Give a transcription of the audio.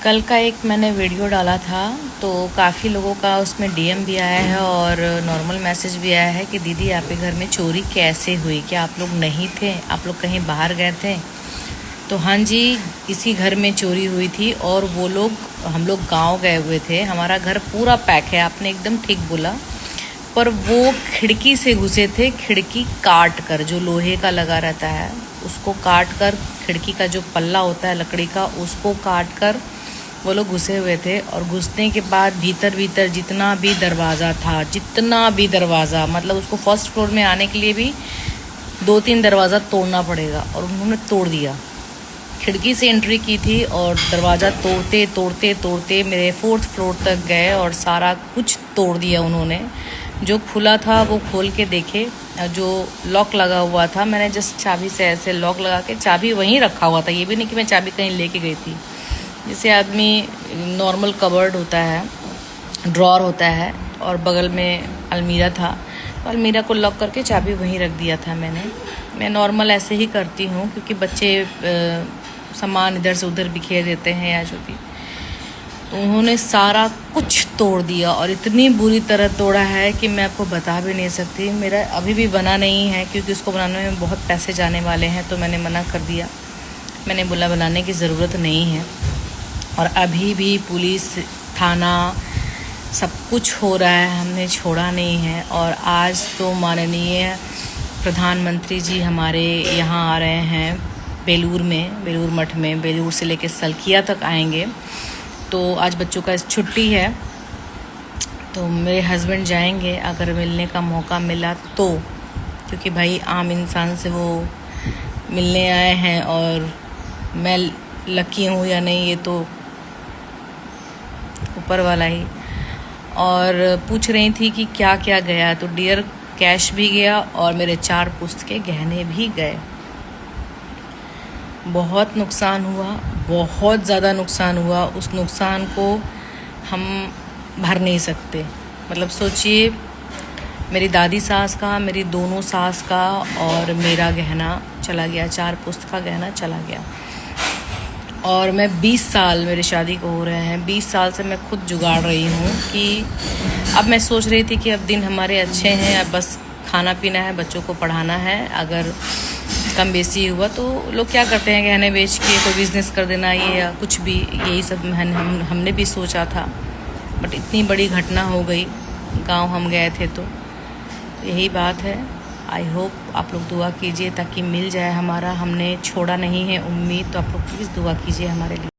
कल का एक मैंने वीडियो डाला था तो काफ़ी लोगों का उसमें डीएम भी आया है और नॉर्मल मैसेज भी आया है कि दीदी आपके घर में चोरी कैसे हुई, क्या आप लोग नहीं थे, आप लोग कहीं बाहर गए थे। तो हाँ जी, इसी घर में चोरी हुई थी और वो लोग, हम लोग गांव गए हुए थे। हमारा घर पूरा पैक है, आपने एकदम ठीक बोला। पर वो खिड़की से घुसे थे, खिड़की काट कर, जो लोहे का लगा रहता है उसको काट कर, खिड़की का जो पल्ला होता है लकड़ी का उसको काट कर वो लोग घुसे हुए थे। और घुसने के बाद भीतर जितना भी दरवाज़ा था, जितना भी दरवाज़ा, मतलब उसको फर्स्ट फ्लोर में आने के लिए भी 2-3 दरवाज़ा तोड़ना पड़ेगा, और उन्होंने तोड़ दिया। खिड़की से एंट्री की थी और दरवाज़ा तोड़ते मेरे 4th फ्लोर तक गए और सारा कुछ तोड़ दिया उन्होंने। जो खुला था वो खोल के देखे, जो लॉक लगा हुआ था मैंने जस्ट चाबी से ऐसे लॉक लगा के, चाबी वहीं रखा हुआ था, ये भी नहीं कि मैं चाबी कहीं लेके गई थी। जैसे आदमी नॉर्मल कबर्ड होता है, ड्रॉर होता है, और बगल में अलमीरा था, तो अलमीरा को लॉक करके चाबी वहीं रख दिया था मैं नॉर्मल ऐसे ही करती हूँ, क्योंकि बच्चे सामान इधर से उधर बिखेर देते हैं या जो भी। तो उन्होंने सारा कुछ तोड़ दिया और इतनी बुरी तरह तोड़ा है कि मैं आपको बता भी नहीं सकती। मेरा अभी भी बना नहीं है, क्योंकि उसको बनाने में बहुत पैसे जाने वाले हैं, तो मैंने मना कर दिया। मैंने बोला बनाने की ज़रूरत नहीं है। और अभी भी पुलिस, थाना, सब कुछ हो रहा है, हमने छोड़ा नहीं है। और आज तो माननीय प्रधानमंत्री जी हमारे यहाँ आ रहे हैं, बेलूर मठ में, बेलूर से लेके सलखिया तक आएंगे। तो आज बच्चों का छुट्टी है, तो मेरे हस्बैंड जाएंगे अगर मिलने का मौका मिला तो, क्योंकि भाई आम इंसान से वो मिलने आए हैं, और मैं लकी हूँ या नहीं ये तो ऊपर वाला ही। और पूछ रही थी कि क्या क्या गया, तो डियर कैश भी गया और मेरे 4 पुस्तकें गहने भी गए। बहुत नुकसान हुआ, बहुत ज़्यादा नुकसान हुआ। उस नुकसान को हम भर नहीं सकते। मतलब सोचिए, मेरी दादी सास का, मेरी दोनों सास का और मेरा गहना चला गया, 4 पुस्तक का गहना चला गया। और मैं 20 साल, मेरी शादी को हो रहे हैं, 20 साल से मैं खुद जुगाड़ रही हूँ कि अब मैं सोच रही थी कि अब दिन हमारे अच्छे हैं, अब बस खाना पीना है, बच्चों को पढ़ाना है। अगर कम बेसी हुआ तो लोग क्या करते हैं, गहने बेच के कोई बिज़नेस कर देना, ये या कुछ भी, यही सब हमने भी सोचा था। बट इतनी बड़ी घटना हो गई, गांव हम गए थे, तो यही बात है। आई होप आप लोग दुआ कीजिए ताकि मिल जाए हमारा, हमने छोड़ा नहीं है उम्मीद। तो आप लोग प्लीज़ दुआ कीजिए हमारे लिए।